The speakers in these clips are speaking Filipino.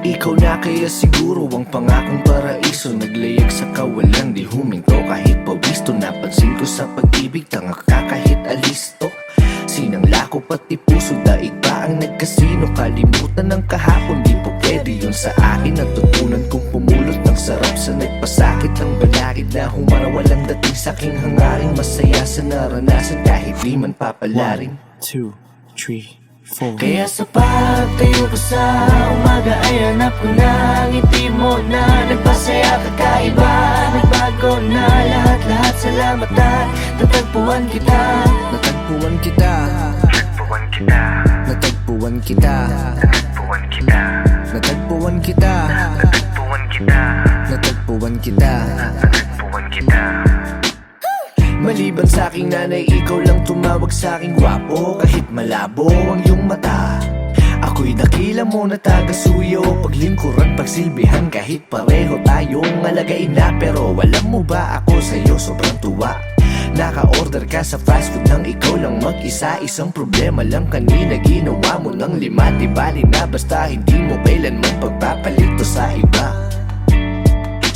Ikaw na kaya siguro ang pangakong paraiso, naglayag sa kawalan, di huminto kahit pawisto. Napansin ko sa pag-ibig, tanga ka kahit alisto. Sinangla ko pati puso, daig pa ang nagkasino. Kalimutan ng kahapon, di po pwede yun sa akin. Natutunan kong pumulot ng sarap sa nagpasakit. Ang balakid na humara, walang dating saking hangaring. Masaya sa naranasan kahit di man papalaring. 1, 2, 3, 4. Kaya sa pagtayo ko sa umaga ay hanap ko na ang ngiti mo na nagpasaya kakaiba. Nagbago na lahat-lahat, salamat at natagpuan kita. Natagpuan kita. Natagpuan kita. Natagpuan kita. Natagpuan kita. Natagpuan kita. Natagpuan kita. Natagpuan kita. Natagpuan kita. Maliban sa aking nanay, ikaw lang tumawag sa aking gwapo. Kahit malabo ang iyong mata, ako'y dakila mo na taga-suyo. Paglingkuran, pagsilbihan, kahit pareho tayong alagain na. Pero alam mo ba, ako sa'yo sobrang tuwa. Naka-order ka sa fast food nang ikaw lang mag-isa. Isang problema lang kanina, ginawa mo ng 5. Di bali na basta hindi mo kailanman pagpapalito sa iba.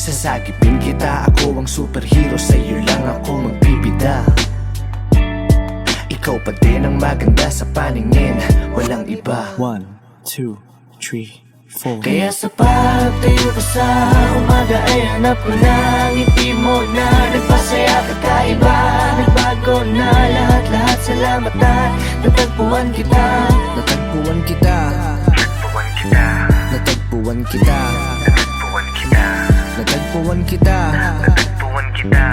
Sasagipin kita, ako ang superhero, sa'yo lang ako magbibida. Ikaw pa din ang maganda sa paningin, walang iba. 1, 2, 3, 4. Kaya sa pagtayo ko sa umaga ay hanap ko na ang ngiti mo na nagpasaya kakaiba. Nagbago na lahat-lahat, salamat at natagpuan kita. Natagpuan kita. Natagpuan kita. Natagpuan kita. Natagpuan kita. Natagpuan kita. Natagpuan kita.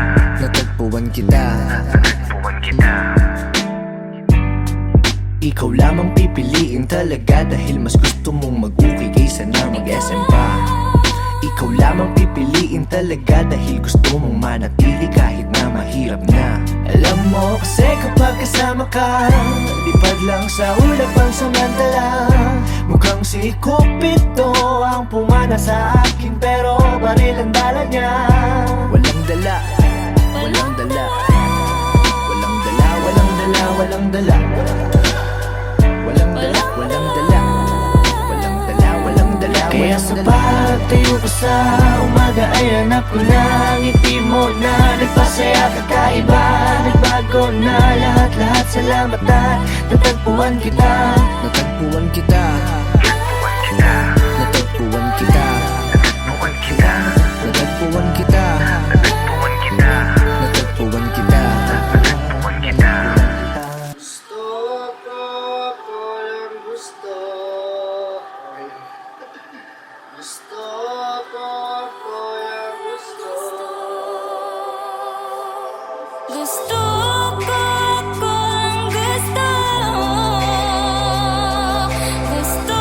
Natagpuan kita. Natagpuan kita. Ikaw lamang pipiliin talaga dahil mas gusto mong mag-uwi kaysa na mag-SM pa. Ikaw lamang pipiliin talaga dahil gusto mong manatili kahit na mahirap na. Alam mo kasi kapag kasama ka, lipad lang sa ulap ang samantala. Mukhang si Cupido ang pumana sa akin, pero baril ang dala niya. Walang dala, walang dala. Walang dala, walang dala, walang dala. Walang dala, walang dala. Walang dala, walang dala. Kaya sa pagtayo ko sa umaga ay hanap ko na ang ngiti mo na nagpasaya kakaiba. Nagbago na lahat-lahat, salamat at natagpuan kita. Natagpuan kita. Natagpuan kita. Natagpuan kita. Natagpuan kita. Natagpuan kita. Natagpuan kita. Natagpuan kita. Natagpuan kita. Gusto ko, ako lang gusto. Gusto ko, ako lang gusto. Gusto ko ang gusto. Gusto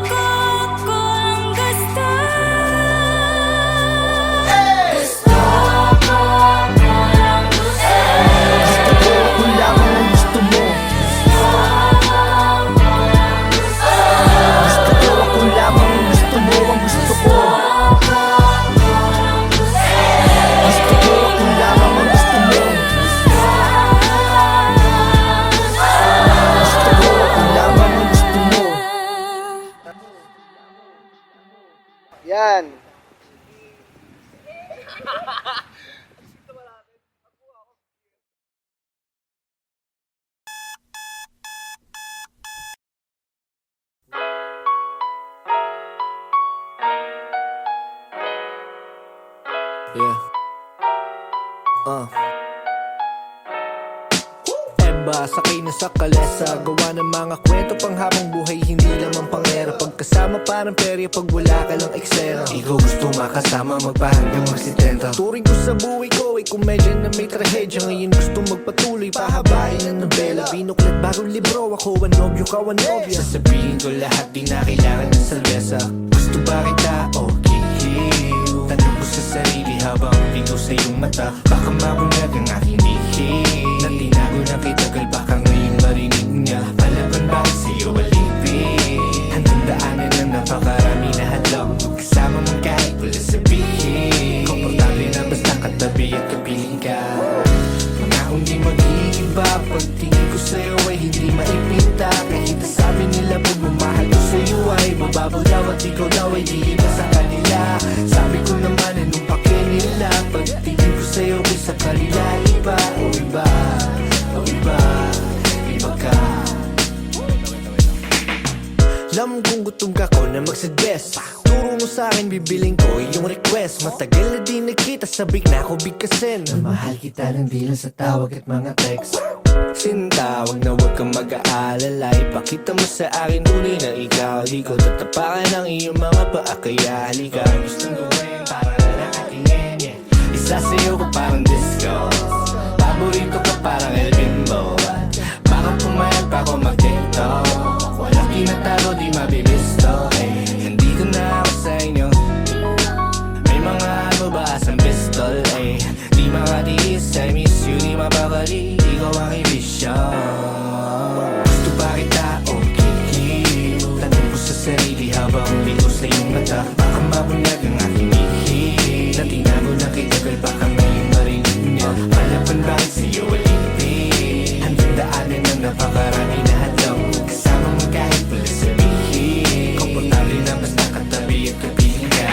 ko ang gusto. Gusto ko ang gusto. Gusto ko, ako lamang ang gusto mo. Gusto ko, ako lamang ang gusto mo. Ang gusto ko. Gusto ko, ako lamang ang gusto mo. Gusto ko, ako lamang ang gusto mo. Yan. Yeah. Emba, sakay na sa kalesa. Gawa ng mga kwento pang habang buhay, hindi lamang pangera. Pagkasama parang perya pag wala ka lang eksena. Ikaw gusto makasama, magpahanggang masitenta. Turing ko sa buhay ko ay komedya na may trahedya. Ngayon gusto magpatuloy, pahabain ang nobela. Binuklat bagong libro, ako ang nobyo, ka ang nobya. Sasabihin ko lahat, di na kailangan ng salvesa. Gusto ba kita o kihiw? Tanong ko sa sarili habang ligaw sa iyong mata. Baka mabunyag ang aking lihim na tinago na kay tagal, baka ngayon marinig niya. Palaban ba sa iyo alipin? Hanggang daanan na napakarami na hadlang. Magkasama man kahit wala sabihin. Komportable na basta katabi at kapiling ka. Pangakong di mag-iiba, pagtingin ko sa'yo ay hindi maipinta. Kahit sabi nila pagmamahal ko sa'yo ay baba. mababaw daw at ikaw daw ay di iba sa kanila. Sabi ko naman anong pake nila, pagtingin ko sa'yo ay sa kanila iba. O iba, o iba, iba ka. Alam kong gutom ka ko na mag-suggest, turo mo sa'kin, bibiling ko yung request. Matagal na di nagkita, sabik na ako bigkasin. Mahal kita lang di lang sa tawag at mga text. Sinta, wag na wag kang mag-aalala. Ipakita mo sa akin tunay na ikaw. Di ko tatapakan ang iyong mga paa, kaya halika. Gustong gawin para na nakatingin, yeah. Isasayaw ko parang disco, paborito ka parang El Bimbo. Baka pumayag pa ako mag-tiktok, walang tinatalo di mabibisto, eh. Hindi ko na ako sa inyo, may mga ano ba asang pistol, eh. Di makatiis, I miss you, di mapakali, ikaw ang ibisyo. Gusto ba kita o kiki? Tanong ko sa sarili habang liko sa iyong mata. Baka mabunyag ang aking ihi, na tinago na kitagal baka ngayon marinig niya. Palaban bakit sa'yo alipi, handang daanan ng napakarami na hadlang. Kasama mo kahit pala sabihin, komportable na basta katabi at kapiling ka.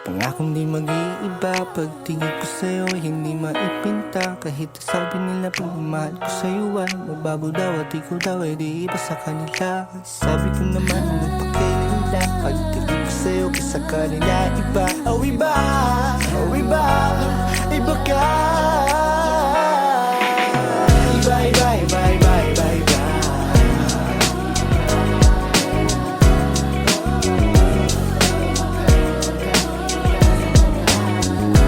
Pangakong di mag-iiba, pagtingin ko sa'yo hindi maipinta. Kahit sabi nila pagmamahal ko sa'yo ay mababaw daw at ikaw daw ay di iba sa kanila. Sabi ko naman anong pake nila, pagtingin ko sa'yo sa kanila iba. Oh iba, oh iba, iba ka. Iba, iba, iba, iba, iba, iba.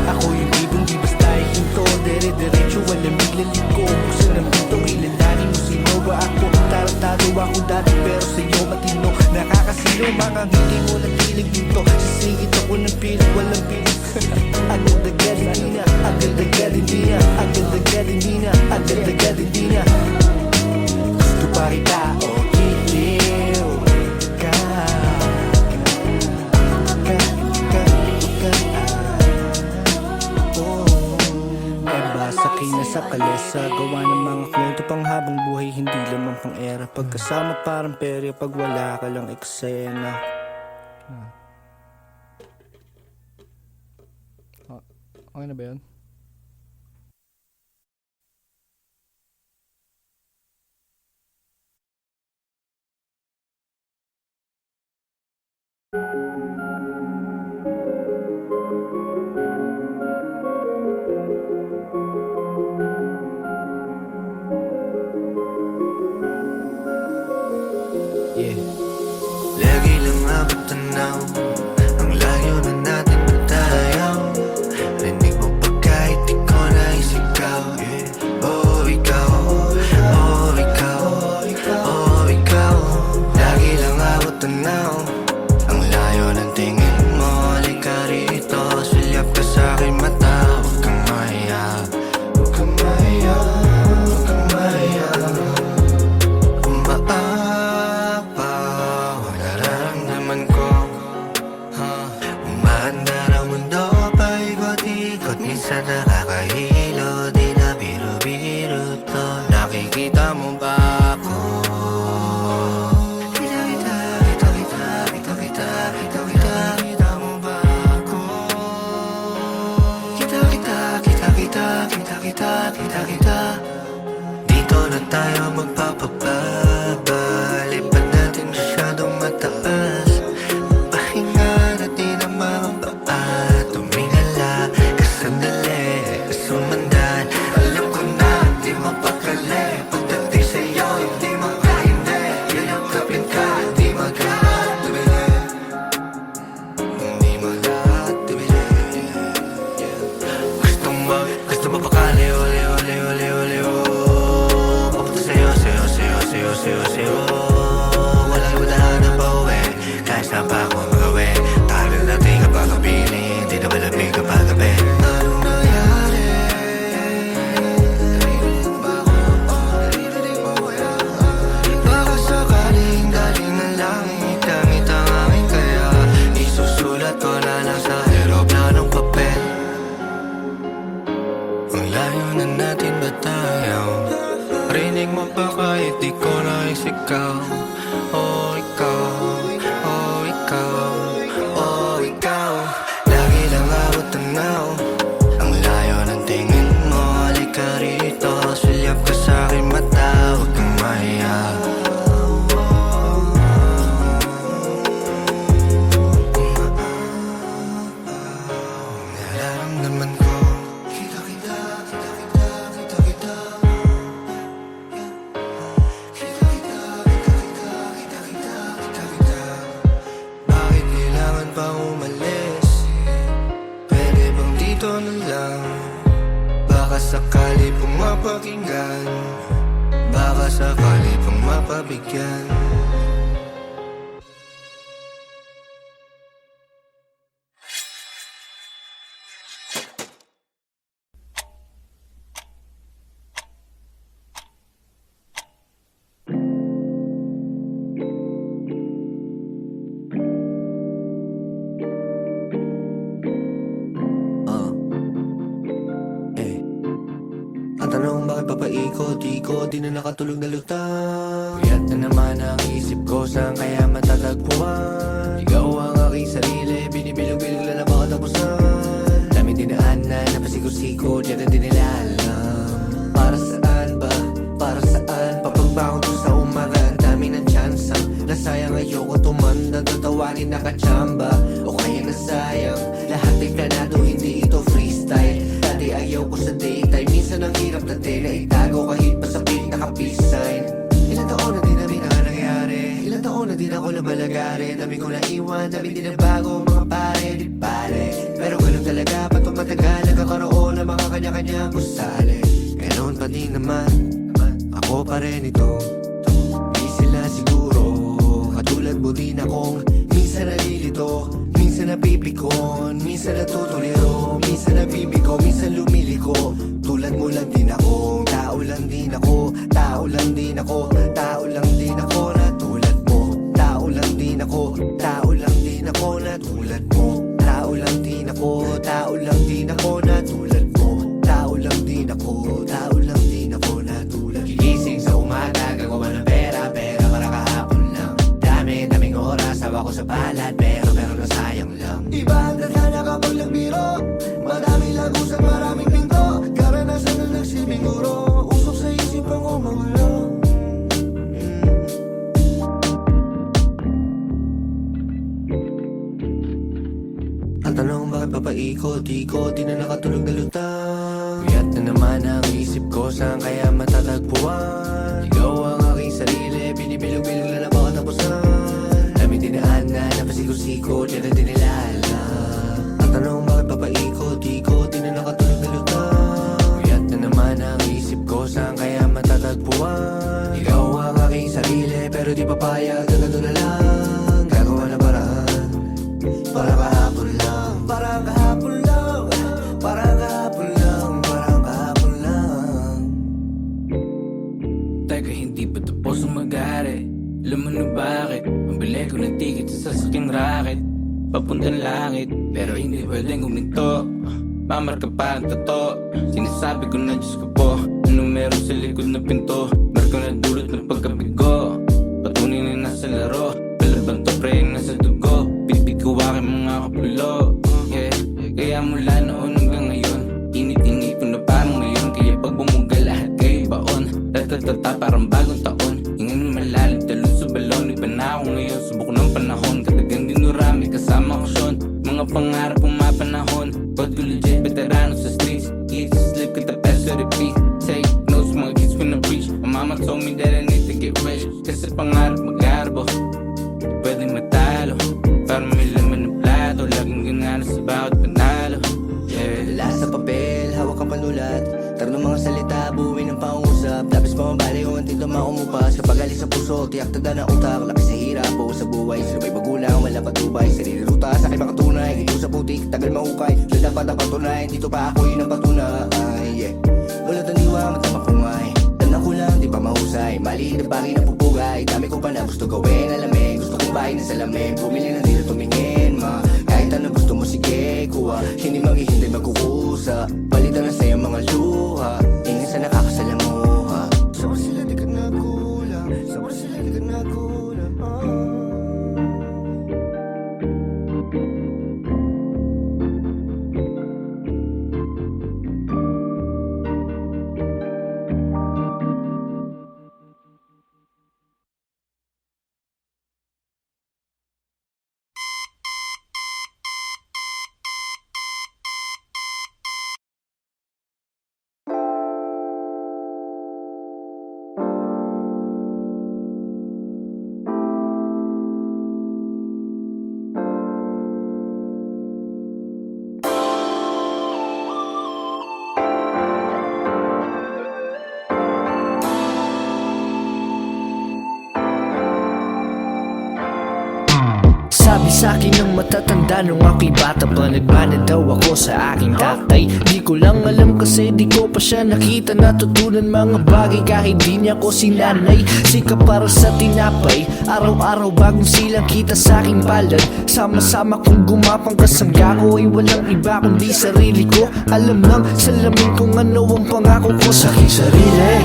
Ako yung ibang di basta ihinto, dire-diretso walang biglaliko. Buksan ang pinto, kilalanin mo sino ba ako. Tarantado ako dati pero sa'yo matino. Nakakasilo, mga ngiti mo natilig dito. Sisingit ako ng pilit, walang pilit. Agad-agad hindi na, agad-agad hindi na, agad-agad hindi na, agad-agad hindi na. Gusto pa kita o kikil ka. Sakay na sa kalesa, gawa ng mga kwento pang habang buhay, hindi lamang pang era. Pagkasama parang perya, pag wala ka lang eksena. Okay na ba yun? Yeah. Lagi lang ako tanaw, ang layo na natin matayaw. Rinig mo pa kahit di ko na isigaw, yeah. Oh ikaw, oh ikaw, oh ikaw. Lagi lang ako tanaw, ang layo ng tingin mo. Halika rito, sulyap ka sa'king mata. Huwag kang mahiya, huwag kang mahiya, huwag kang mahiya. Minsan nakakahilo, di na biro-biro to. Nakikita mo ba ako? Kita mo ba ako? Kita. Dito na tayo magpapababa, lipad natin masyadong mataas. Pahinga natin ang mga paa, tumingala sandali, sumandan. Alam ko na, di mapakali. Pagdating sa'yo, hindi makahindi. Yayakapin ka, di magkakatubili. Hindi magkakatubili. Gusto mo pakali, uli. Papunta sa'yo. Walang wadahan na pauwi, kahit saan pa ako magawin. Tagal natin kapag kapiling, di na malamig kapag gabi. Rinig mo pa kahit di ko na isigaw. Oh ikaw, oh pa umalis? Pwede bang dito na lang? Baka sakali pong mapakinggan, baka sakali pong mapabigyan. Ang tanong bakit papaikot-ikot, di na nakatulog na lutang. Kuyat na naman ang isip ko, saan kaya matatagpuan? Ikaw ang aking sarili, binibilog-bilog lang na baka tapusan. Dami dinaan na napasigo-sigo, diyan na din nila alam. Para saan ba? Para saan? Papagbangon ko sa umaga, ang dami ng tsansa. Nasayang ayoko tumanda, tatawagin nakachamba. O kaya nasayang, lahat ay planado, hindi ito freestyle. Dati ayaw ko sa daytime, minsan ang hirap dati na itago kahit pa sa pic naka-peace sign. Ilang taon na din namin ang nangyayari, ilang taon na din ako nabalagari. Dami ko naiwan, dami din na bago mga pare, di pare. Pero ganun talaga, pa't matagal nagkakaroon ng mga kanya-kanyang gusali. Ganon pa din naman, ako pa rin ito. Di sila siguro, katulad mo din akong minsan nalilito, minsan napipikon, minsan natutuliro, minsan nabibigo, minsan lumiliko. Tulad mo lang din ako, tao lang din ako, tao lang din ako, tao lang din ako na tulad mo. Tao lang din ako, tao lang din ako na tulad mo. Tao lang din ako, tao lang din ako na tulad mo. Tao lang din ako, tao lang din ako na tulad mo. Gigising sa umaga, gagawa ng pera para kahapon lang. Daming oras, hawa ko sa palad, pero nasayang lang. Iba ang tadhana kapag nagbiro, madaming lagusan, maraming pinto. Karanasan na nagsilbing guro, usok sa isipan ko magulo. Ang tanong bakit papaikot-ikot, di na nakatulog na lutang. Kuyat na naman ang isip ko, saan kaya matatagpuan? Ikaw ang aking sarili, binibilog-bilog lang na baka tapusan. Dami dinaan na napasigo-sigo, diyan na din nila alam. Ang tanong bakit papaikot-ikot, di na nakatulog na lutang. Kuyat na naman ang isip ko, saan kaya matatagpuan? Ikaw ang aking sarili, pero di papayag, ganito na lang. Gagawa na paraan, para kahapon lang, para kahapon lang, para kahapon lang, para kahapon lang. Teka, hindi pa tapos ang mag-aari. Alam mo na bakit? Ang bili ko ng ticket sa sasakyang racket, papuntang langit, pero hindi pwedeng guminto. Mamarka pa ang tato, sinasabi ko na Diyos ko po. Ano meron sa likod na pinto? Marka na dulot ng pagkabigo, patunay na nasa laro. Palaban to pre, nasa dugo, pinipig ko aking mga kapulo. Yeah, kaya mula noon hanggang ngayon, init-init ko na parang ngayon. Kaya pag bumuga lahat kayo baon, tatatata parang bagong taon. Hingan malalim, talon sa balon, iba na ako ngayon. Subok ng panahon, katagang dinurami kasama ko Sean. Mga pangarap ang mapanahon, God ko legit, veterano sa streets. Eat, sleep, kita pass to repeat. Take notes, mga kids ko na preach. My mama told me that I need to get rich, kasi pangarap mag-arbo, pwedeng matalo, para may laman ng plato. Laging ganala sa bawat panalo. Yeah. Dala sa papel, hawak ang panulat, tarong mga salita, buuin ng pangusap. Labis pa mabali kung ang tinto maumupas. Kapag alis sa puso, tiyak tanda ng utak. Laki sa hirap, buo sa buhay, sino may magulang, wala patubay. Sarili ruta, sa akin makatunay, ito sa putik, tagal mahukay. So dapat ang patunay, dito pa ako yun ang patunay. Yeah. Wala taniwa, matama kumay, tanang ko lang, di pa mahusay. Mali na bagay na pupugay, dami ko pa na gusto gawin. Alamin, gusto kong bahay na salamin, bumili na dito tumingin ma. Kahit ano gusto mo sige, kuha, hindi maghihintay magkukusa. Palitan na sa'yo mga luha, ingin sa nakakasalamuha. Sabar sila di ka nagulang, sabar sila di ka nagulang. sa'kin ng matatanda nung ako'y bata pa. Nagmana daw ako sa aking tatay. Di ko lang alam kasi di ko pa siya nakita. Natutunan mga bagay kahit di niya ko sinanay. Sika para sa tinapay, araw-araw bagong silang kita sa aking palad. Sama-sama kong gumapang kasangga ko ay walang iba kundi sarili ko. Alam ng salamin kung ano ang pangako ko sa aking sarili.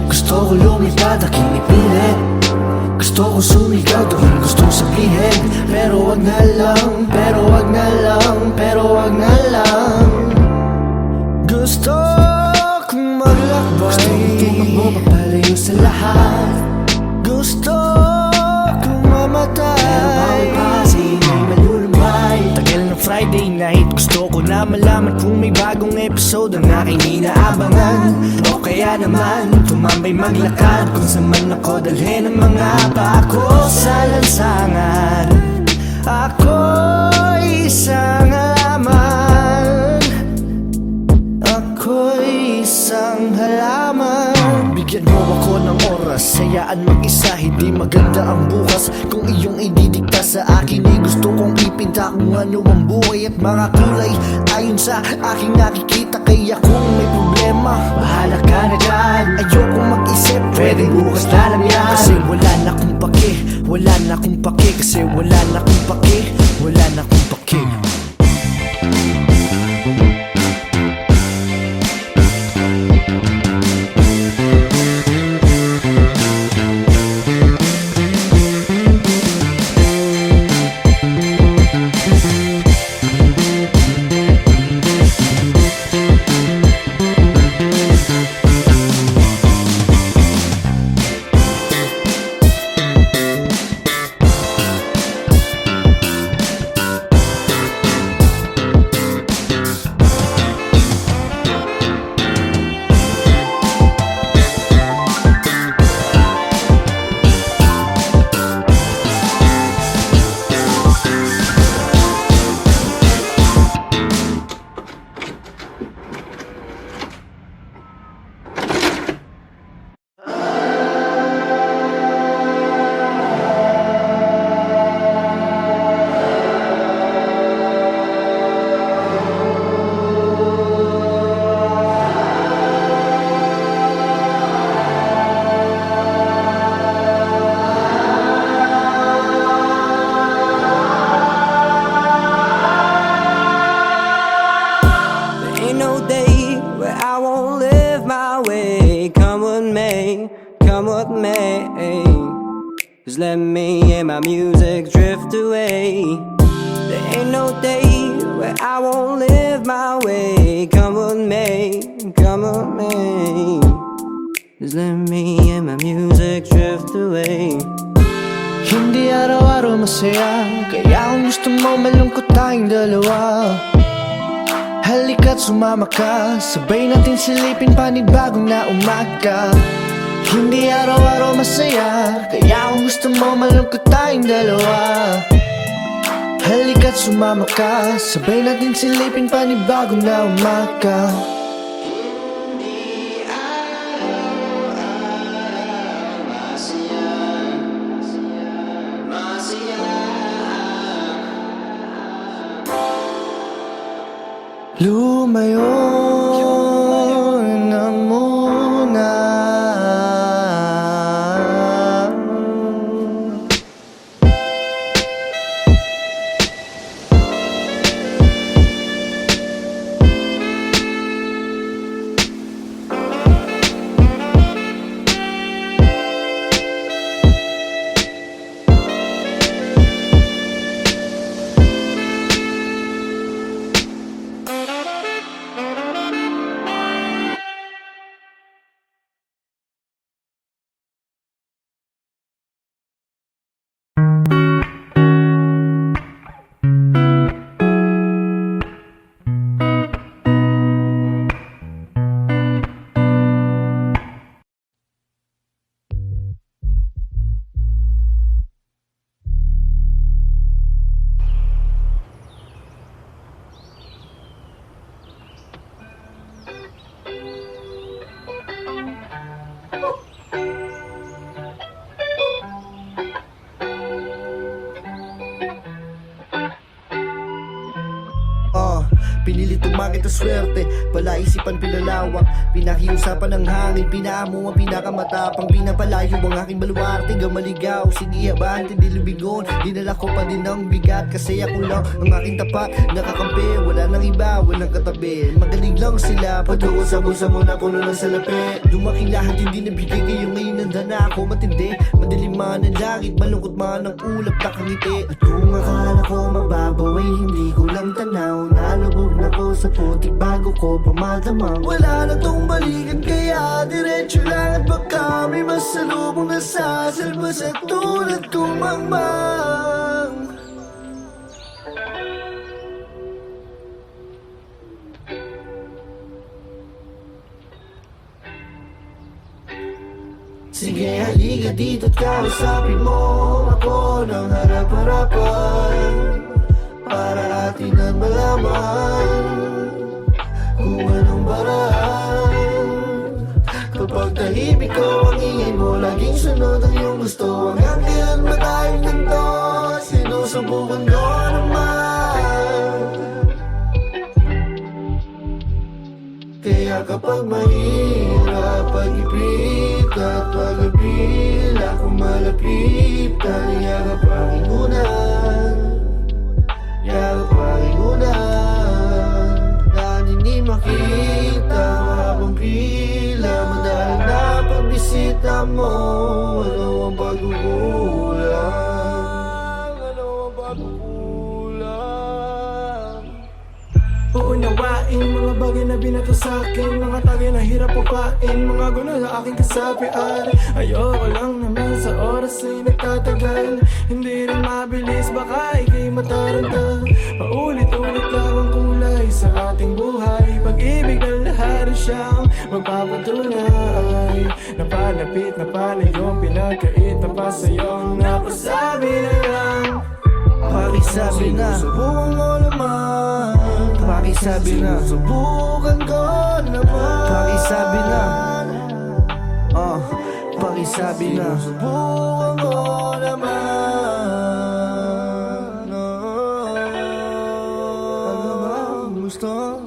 Gusto ko lumipad, aking ipilit. Gusto ko sumigaw, doon gustong sabihin. Pero wag na lang, pero wag na lang, pero wag na lang. Gusto kong maglakbay, gusto kong tumakbo papalayo sa lahat. Gusto kong mamatay, pero bago pa kasi may malulumbay. Tagal ng Friday night, gusto ko na malaman kung may bagong episode ang aking inaabangan. O kaya naman, tumambay maglakad kung saan man ako dalhin ang mga pako sa lansangan. Ako'y isang halaman, ako'y isang halaman. Bigyan mo ako ng oras, hayaan mag-isa, hindi maganda ang bukas. Kung iyong ididikta sa akin, ay gusto kong ipinta kung ano ang buhay at mga kulay ayon sa aking nakikita. Kaya kung may problema, bahala ka na dyan. Ayokong mag-isip, pwedeng bukas na lang yan. Kasi wala na akong pake, wala na akong pake. Kasi wala na akong pake, wala na akong pake. Ain't no day where I won't live my way. Come what may, come what may. Just let me and my music drift away. There ain't no day where I won't live my way. Come what may, come what may. Just let me and my music drift away. Hindi araw-araw masaya, kaya kung gusto mo malungkot tayong dalawa. Halika't sumama ka, sabay natin silipin panibagong na umaga. Hindi araw-araw masaya, kaya kung gusto mo malungkot tayong dalawa. Halika't sumama ka, sabay natin silipin panibagong na umaga. Lumayo na muna. Pinilit tumakit ang swerte, palaisipan pinalawak. Pinakiusapan ng hangin, pinaamo ang pinakamatapang. Pinapalayo ang aking baluarte, gamaligaw. Sige abante, di lubigon. Dinala ko pa din ang bigat, kasi ako lang ang aking tapat. Nakakampi, wala nang iba, walang katabi. Magaling lang sila, patuwa sa busa mo na puno ng salapi. Lumaki lahat, hindi nabigay kayo ngayon nanda na ako matindi. Madilim man ang langit, malungkot man ang ulap, nakangiti. At kung akala ko mababaw ay hindi ko lang tanaw. Nalubog na ko sa putik bago ko pamadamang. Wala na tong balikan kaya diretso lang. At baka may masalubong na sasalba sa tulad kong mangmang. Sige halika dito't kausapin mo ako ng harap-harapan, para atin ang malaman kung anong paraan. Kapag tahimik ko ang ingay mo, laging sunod ang iyong gusto. Hanggang kailan ba tayong ganito? Sinusubukan ko naman. Kaya kapag mahirap pag-ipit at pag-apila, kung malapit yakap ang ingunan, yakap ang ingunan. Na hindi makita habang pila, madalang na pagbisita mo. Ano ang pagkukulang? Ano ang pagkukulang? Uunawain mga bagay na binato sa'kin, mga tagay na hirap upain, mga gulo na aking kasapian. Ayoko lang naman sa oras ay nagtatagal, hindi rin mabilis baka ikay mataranta. Paulit-ulit lang ang kulay sa ating buhay, pag-ibig na lahat siyang magpapatunay. Napalapit na palayo, pinagkait na pa sa'yo, napasabi na lang. Pakisabi na, subukan ko naman. Pakisabi na, subukan ko naman. Pakisabi na, pakisabi na, subukan ko naman. Ano ba gusto mo?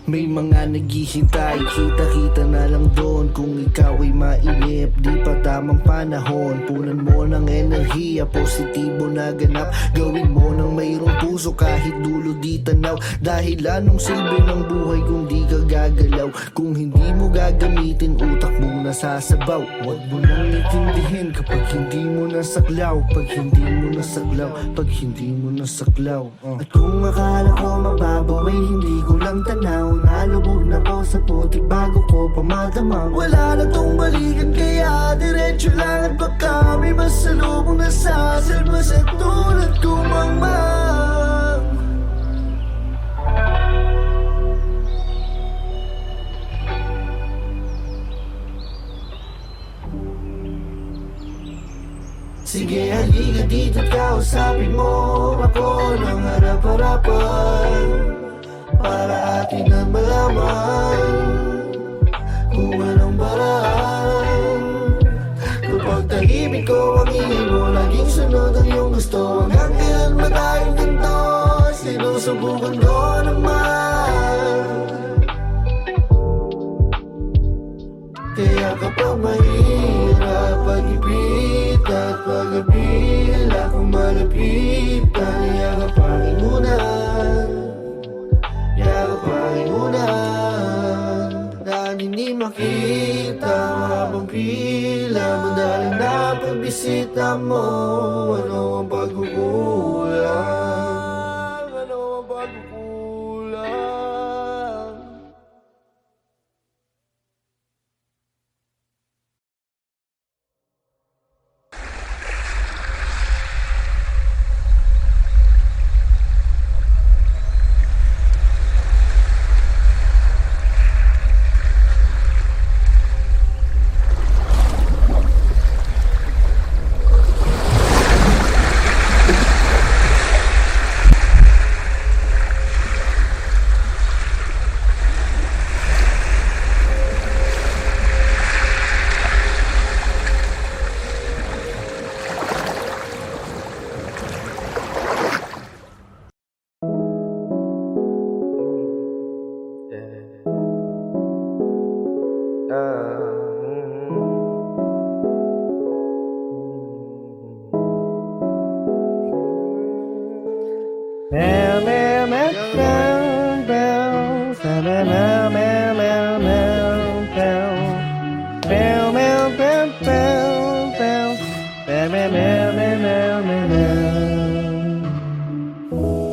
May mga naghihintay, kita-kita na lang doon. Kung ikaw ay mainip, di pa tamang panahon. Punan mo ng enerhiya, positibo na ganap. Gawin mo ng mayroong puso kahit dulo di tanaw. Dahil anong silbi ng buhay kung di ka gagalaw? Kung hindi mo gagamitin, utak mong nasasabaw. Huwag mo nang itindihin kapag hindi mo nasaklaw. Pag hindi mo nasaklaw, pag hindi mo nasaklaw. At kung akala ko mababaw ay hindi ko lang tanaw. Nalubog na ko sa putik bago ko pamadamang. Wala na tong balikan kaya diretso lang. At baka may masalubong na sasalba sa tulad kong mangmang. Sige halika dito't kausapin mo ako ng harap-harapan, para atin ang malaman kung anong paraan. Kapag tahimik ko ang ingay mo, laging sunod ang iyong gusto. Hanggang kailan ba tayong ganito? Sinusubukan ko naman. Kaya kapag mahirap pag-ipit at pag-apila, kung malapit yakap ang ingunan, yakap ang ingunan. Na hindi makita habang pila, madalang na pagbisita mo. Ano ang pagkukulang? Ano ang pagkukulang?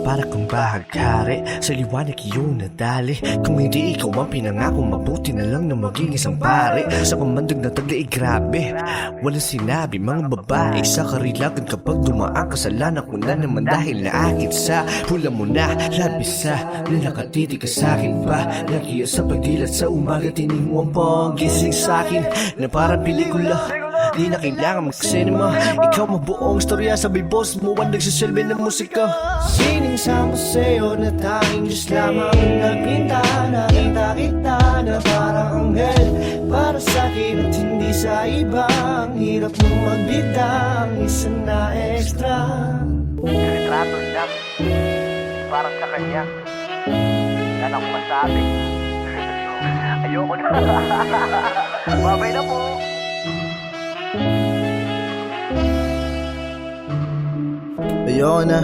Para kang bahagkari, sa liwanag iyong nadali. Kung hindi ikaw ang pinangako, mabuti na lang na maging isang pare. Sa kamandag na taglay, grabe, walang sinabi mga babae sa karilagan. Kapag dumaan kasalanan ko na naman dahil naakit sa pula mo na labis sa nakatiti ka sa'kin pa. Nakiya sa pagdilat sa umaga, tining mo ang panggising sa'kin na parang pelikula. Di na kailangan mag-cinema. Ikaw mabuong storya, sabay boss mo ang nagsisilbi ng musika. Siningsama sa'yo na tanging Diyos lamang ang nagpinta. Nakita kita na parang anghel para sa'kin at hindi sa iba. Ang hirap mong magbida, ang isa na extra. Retrato lang, parang sa kanya. Yan ang masabi. Ayoko na. Babay na po. Ayoko na,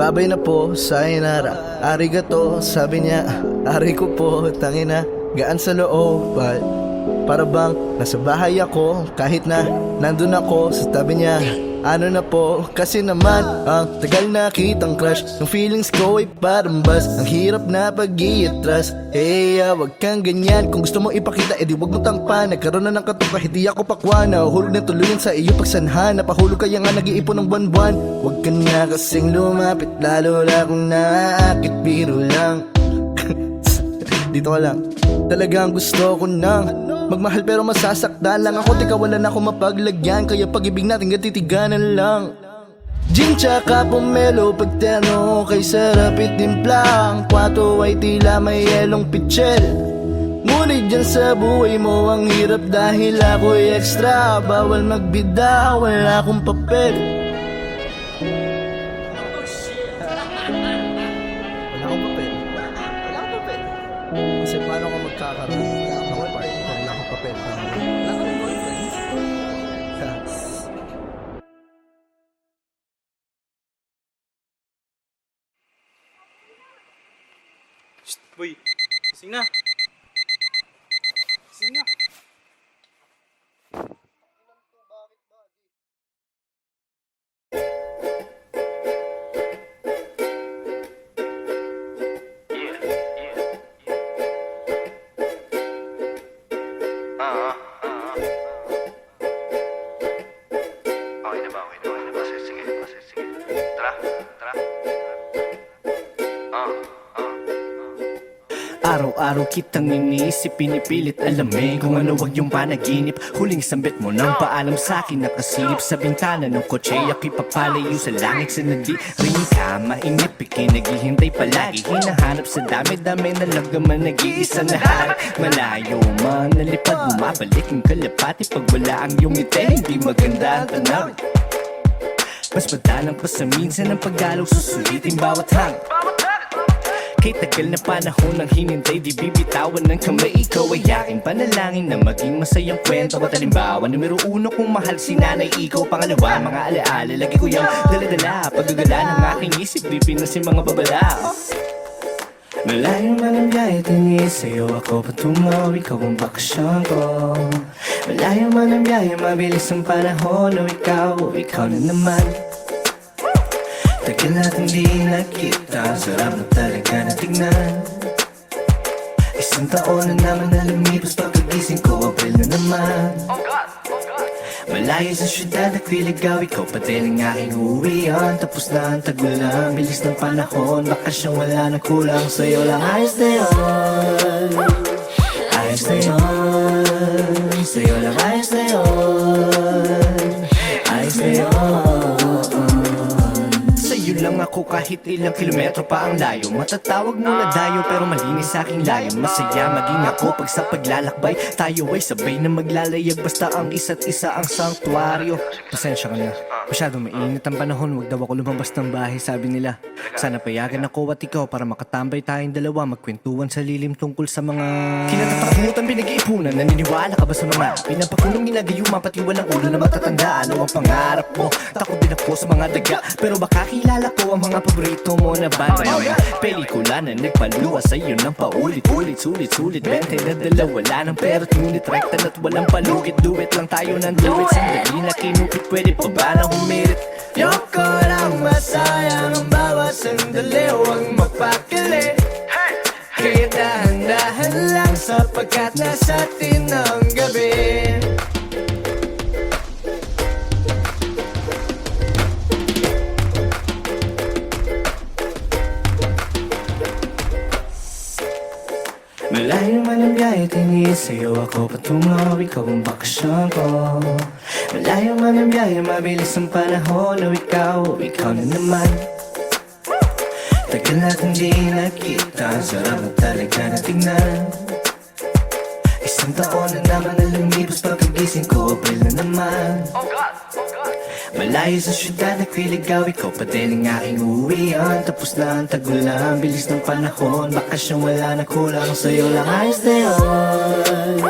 babay na po sa inara. Arigato, sabi niya. Ari ko po, tangina, gaan sa loob. Para bang nasa bahay ako, kahit na nandun ako sa tabi niya. Ano na po, kasi naman ang tagal na kitang crush. Yung feelings ko ay parang bus, ang hirap na pag-i-atras. Wag kang ganyan, kung gusto mong ipakita, edi wag mo tangpan. Nagkaroon na ng katupa, hindi ako pakwana. Hulog na tuluyan sa iyo pagsanhan. Napahulog kaya nga nag-iipon ng buwan-buwan. Wag ka na kasing lumapit, lalo na kung naaakit, biro lang. Dito ka lang. Talagang gusto ko nang magmahal pero masasaktan lang ako. Tika wala na ako mapaglagyan, kaya pag-ibig natin gatitiganan lang. Gin tsaka pomelo, pagterno kay sarap itimplang. Kwato ay tila may yelong pitchel. Ngunit dyan sa buhay mo ang hirap dahil ako'y extra. Bawal magbida, wala akong papel. Wala akong papel. Wala akong papel. Kasi paano ka magkakaroon? Wala akong papel. Wala akong boyfriend. Boy, gising na. Gising na. Okay na ba? Sige. Tara. Araw-araw kitang iniisip, pinipilit alamin kung ano wag yung panaginip. Huling sambit mo nang paalam sa'kin, nakasilip sa bintana ng kotse. Ako'y papalayo sa langit sa nadiring ka. Mainip, naghihintay palagi, hinahanap sa dami-dami na lagaman, nag-iisa na harap. Malayo man, nalipad, bumabalik ang kalapati. Pag wala ang iyong ngiti, hindi maganda ang tanawin. Mas madalang pa sa minsan ang paggalaw, susulitin bawat hangin. Kay tagal na panahon ang hinintay, di bibitawan ng kamay. Ikaw ay aking panalangin na maging masayang kwento. At halimbawa, numero 1 kung mahal si nanay, ikaw pangalawa. Mga alaala, lagi ko yung dala-dala. Paggagala ng aking isip, di pinasin mga babala. Malayo man ang biyahe, tingin sa'yo ako patungo. Ikaw ang bakasyon ko. Malayo man ang biyahe, mabilis ang panahon. O ikaw na naman. Tagal natin di nakita, sarap na talaga na tignan. Isang taon na naman na lumipas, pagkagising ko, April na naman. Malayo sa syudad, nagliligaw, ikaw pa din ang aking uwian. Tapos na ang tagulang, bilis ng panahon, bakasyong wala na kulang. Sa'yo lang ayos na yun, ayos na yun. Sa'yo lang ayos na yun, ayos na yun. Sa'yo lang ako kahit ilang kilometro pa ang layo. Matatawag mo na dayo pero malinis sa aking layon. Masaya maging ako pag sa paglalakbay tayo ay sabay na maglalayag. Basta ang isa't isa ang sanktuaryo. Pasensya ka na, masyadong mainit ang panahon. Huwag daw ako lumabas ng bahay, sabi nila. Sana payagan ako at ikaw para makatambay tayong dalawa, magkwentuhan sa lilim tungkol sa mga kinatatakutan, pinag-iipunan. Naniniwala ka ba sa mga pinapakunong ginagayuma, pati walang ulo na matatanda? Ano ang pangarap mo? Takot din ako sa mga daga, pero baka kilala ko ang mga paborito mo na banda. Mga pelikula na nagpaluwa sa'yo ng paulit-ulit, sulit-sulit 20 na dala, wala ng pera't ngunit rekta na't walang palugit. Do it lang tayo ng do it, sandali na kinupit, pwede pa ba nang pumilit. Yoko lang masayang ang bawat sandali, huwag mapakali. Kaya dahan-dahan lang sapagkat nasa atin ang gabi. Malayo man ang biyahe, tingin sa'yo ako patungo. Ikaw ang bakasyon ko. Malayo man ang biyahe, mabilis ang panahon. O ikaw na naman. Tagal natin di nakita, sarap na talaga na tingnan. Isang taon na naman na lumipas, pagkagising ko, April na naman. Malayo sa syudad, nagliligaw, ikaw pa din ang aking uwian. Tapos na ang tagulan, bilis ng panahon. Bakasyon wala na kulang, sa'yo lang ayos na yun.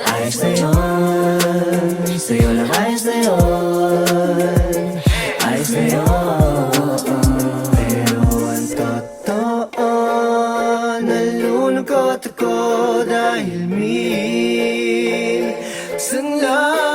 Ayos na yun. Sa'yo lang ayos na yun. Ayos na yun. Pero ang totoo, nalulungkot ako dahil minsan lang.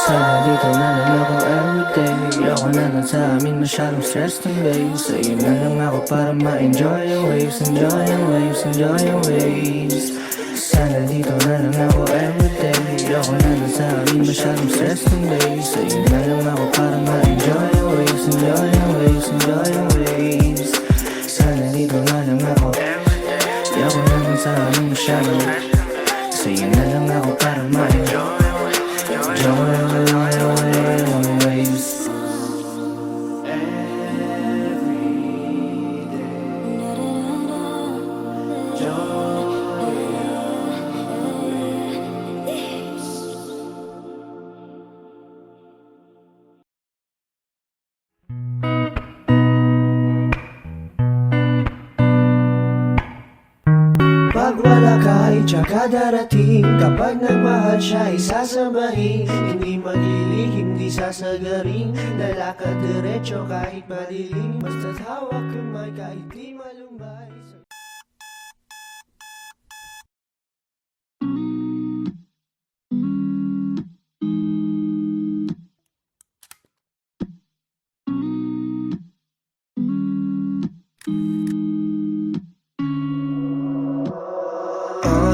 Sana dito na lang ako everyday. Ayoko na lang sa amin masyadong stress ng waves. Sa'yo na lang ako para ma-enjoy yung waves. Enjoy yung waves, enjoy yung waves. Sana dito na lang ako everyday. Ayoko na lang sa amin masyadong stress ng waves. Sa'yo na lang ako para ma-enjoy yung waves. Enjoy yung waves, enjoy yung waves. Sana dito na lang ako. Ayoko na lang sa amin masyadong. Sa'yo na lang ako para ma-enjoy. Enjoy yung waves. Pag wala ka ay tsaka darating. Kapag nagmahal siya ay sasabahin. Hindi maglilihim, di sasagarin. Lalakad diretso kahit madilim. Basta't hawak kamay kahit di malumbay.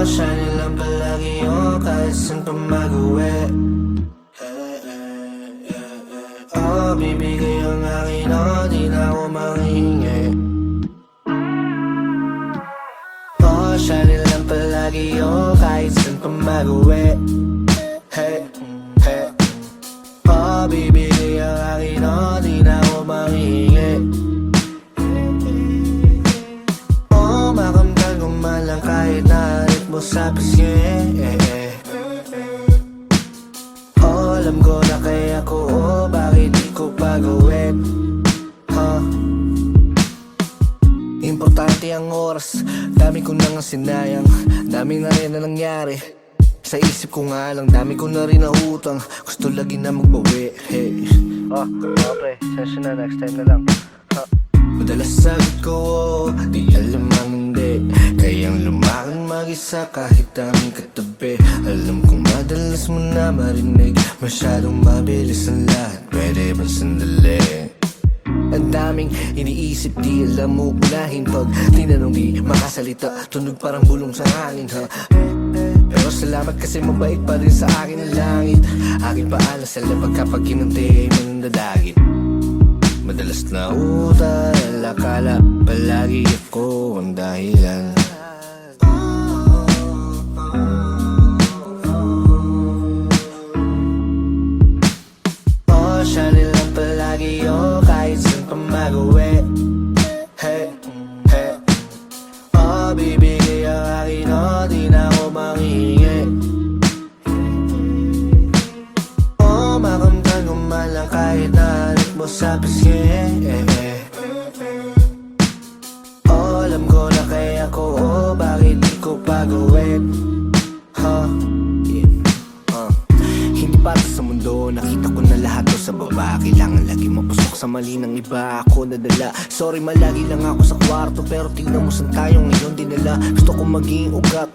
Siya nilang palagi yung kahit saan pa mag-uwi. Bibigay ang akin di na ako manghingi. Siya nilang palagi yung kahit saan pa mag-uwi. Bibigay ang akin di na ako manghingi. Makamdal ko man lang kahit narit mo sa pisngi. Alam ko na kaya ko, bakit di ko pa gawin? Importante ang oras, dami ko na nga sinayang. Dami na rin na nangyari. Sa isip ko nga lang, dami ko na rin na utang. Gusto lagi na magbawi. pre, session na, next time na lang. Madalas sagot ko, di alam ang hindi. Kayang lumakad mag-isa kahit daming katabi. Alam kong madalas mo na marinig. Masyadong mabilis ang lahat, pwede bang sandali? Ang daming iniisip, di alam mo unahin. Pag tinanong di makasalita, tunog parang bulong sa hangin, Pero salamat kasi mabait pa rin sa akin ang langit. Aking paalam sa labag kapag kinunti mo ng dadagit. Madalas na utal, akala palagi ako ang dahilan. Siya nilang palagi kahit saan pa mag-uwi. Bibigay ang akin di na ako manghingi. Makamtan ko man lang kahit nalit mo sa pisngi. Alam ko na kaya ko, bakit di ko pa gawin? Hindi para sa mundo, nakita ko na lahat to sa baba. Kailangan lagi mapusok sa mali ng iba, ako nadala. Sorry malagi lang ako sa kwarto, pero tingnan mo saan tayo ngayon dinala. Gusto ko maging ugat,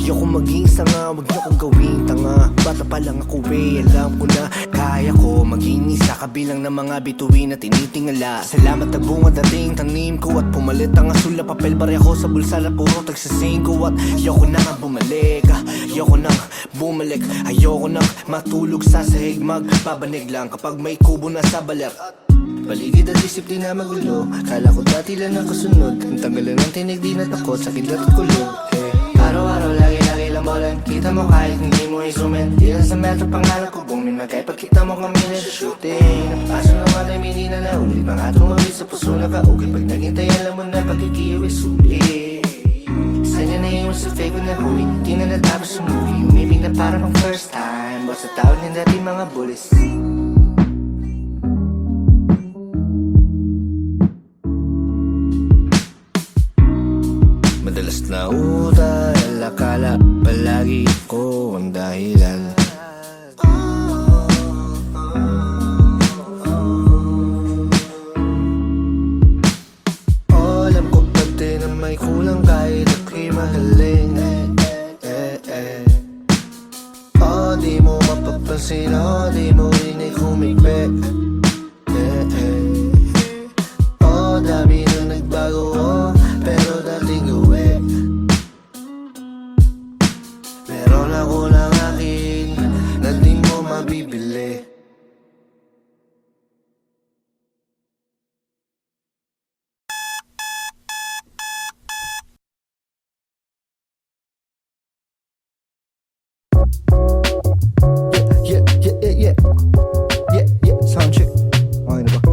Ayoko maging sanga, wag niyo kong gawing tanga. Bata pa lang ako alam ko na kaya ko maging isa kabilang ng mga bituin na tinitingala. Salamat at bunga dating tanim ko at pumalit ang asul na papel. Bari ako sa bulsa na puro tagsasing ko. At ayoko na nga bumalik, ayoko nang bumalik. Ayoko nang matulog sa sahig, magbabanig lang kapag may kubo na sa balat. Paligid at isip di na magulo, kala ko dati lang ang kasunod. Ang tanggalan ng tinig di natakot sa kidlat at kulog. Araw-araw lagi-lagi lang bolan, kita mo kahit hindi mo i-zoom in. Di lang sa metro pangalan ko booming, magkay pagkita mo kami na shooting. Napaso ng mga time hindi na naulit, mga tumawid sa puso na kaugit. Pag naghintay alam mo na pagkikiyaw ay sulit. Sanya na yung sa fake ko na huwi, di na natapos sa movie. Umibig na parang pang first time, basta tawag ng dati mga bullies. Madalas na udal, akala palagi ko ang dahilan. Alam ko pati na may kulang kahit ako'y mahalin. Di mo mapapansin, di mo rin kumikbek. Dami na nagbago, pero dating gawin. Meron ako ng akin na di mo mabibili. Yeah, sound check. Okay na ba?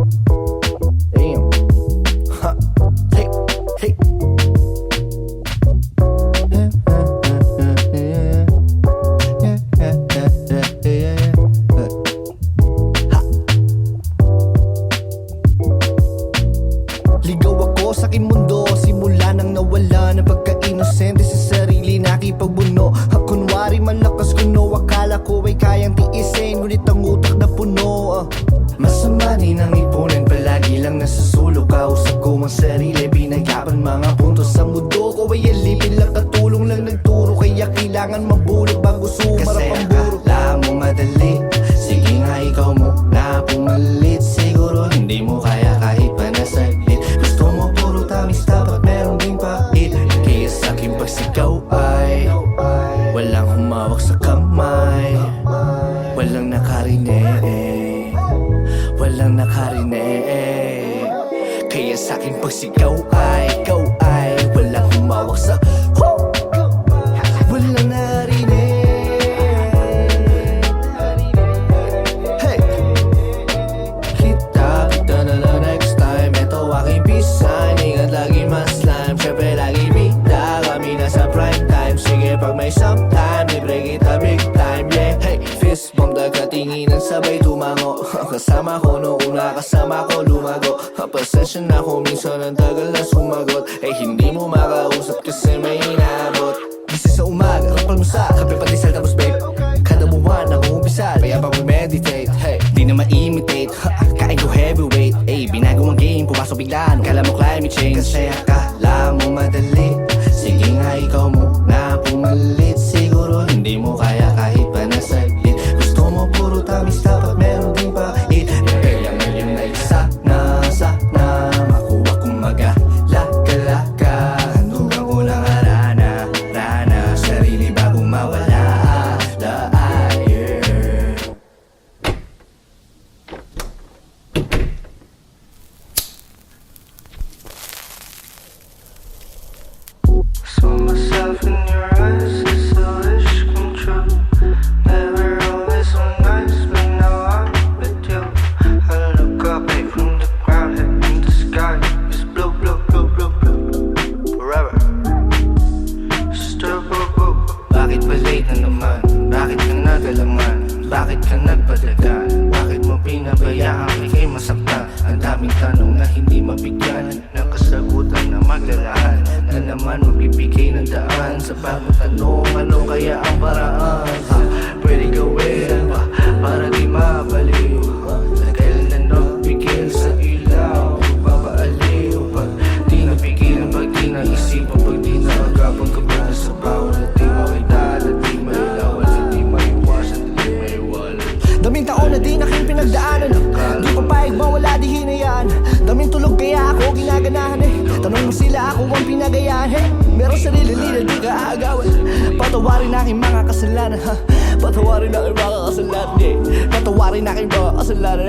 Damn. Ha. Hey. Ligaw ako sa aking mundo, simula nang nawala ng pagka-inosente sa sarili, nakipagbuno. Kunwari malakas kuno, akala ko ay kayang tiisin, ngunit ang utak na puno. Masama din ang ipunan, palagi lang nasusulok. Kausap ko ang sarili, binayaban mga puntos sa mundo ko ay alipin lang, katulong lang nagturo. Kaya kailangan mabulog bago sumarap ang buro. Kasi akala mo madali, sige nga ikaw muna pumalit. Siguro hindi mo kaya kahit pa nasaglit. Gusto mo puro tamis, dapat meron ding pait. Kaya sa'king pagsigaw ay walang humawak sa kamay, walang nakarinig, walang nakarinig. Kaya sa'king pagsigaw ay walang humawak sa walang narinig. Hey! Kita na lang next time. Ito aking pisan, ingat lagi mas slime. Siyempre lagi bida, kami nasa prime time. Sige pag may sometime, libre kita big time, yeah. Hey, fist bump, nagkatinginan sabay tumango. Kasama ko noong una, kasama ko lumago. Pasensya na ko, minsan ang tagal na sumagot. Eh hindi mo makausap kasi may inabot. Gising sa umaga, rapal mo sa kape patisal tapos babe. Kada buwan ako umpisal, kaya pa mag-meditate. Hey, di na ma-imitate, kain ko heavyweight. Eh, binago ang game, pumasok bigla nung kala mo climate change. Kasi akala mo madali, sige nga ikaw muna pumalit. Siguro hindi mo kaya kahit pa nasaglit. Gusto mo puro tamis, dapat meron din pait. Kaya ngayon ay sana makuha kong mag-alaka. Handugan ko lang rana sarili bago mawala. Saw myself in your eyes, it's a wish come true. Never always so nice, but now I'm with you. I look up from the ground, head in the sky. It's blue, blue, blue, blue, blue, forever. Still blue, blue. Bakit ba late na naman? Bakit ka nagalaman? Bakit ka nagpadagan? Bakit mo pinabayaan ikay masaktan? Ang daming tanong na hindi mabigyan ng kasagutan na maglalaan. Na naman magbibigay ng daan sa bagong tanong, ano kaya ang paraan? Pwede gawin pa para di mabaliw. Kailan na nagbigil sa ilaw, papaaliw. Pag di napigil, pag di naisip, pag di naagapag, kapag nasa bawal at di mawid. Tanong mo sila ako ang pinagayaan hey, meron sarili nila di ka aagawan. Patawarin aking mga kasalanan ha? Patawarin aking mga kasalanan Patawarin aking mga kasalanan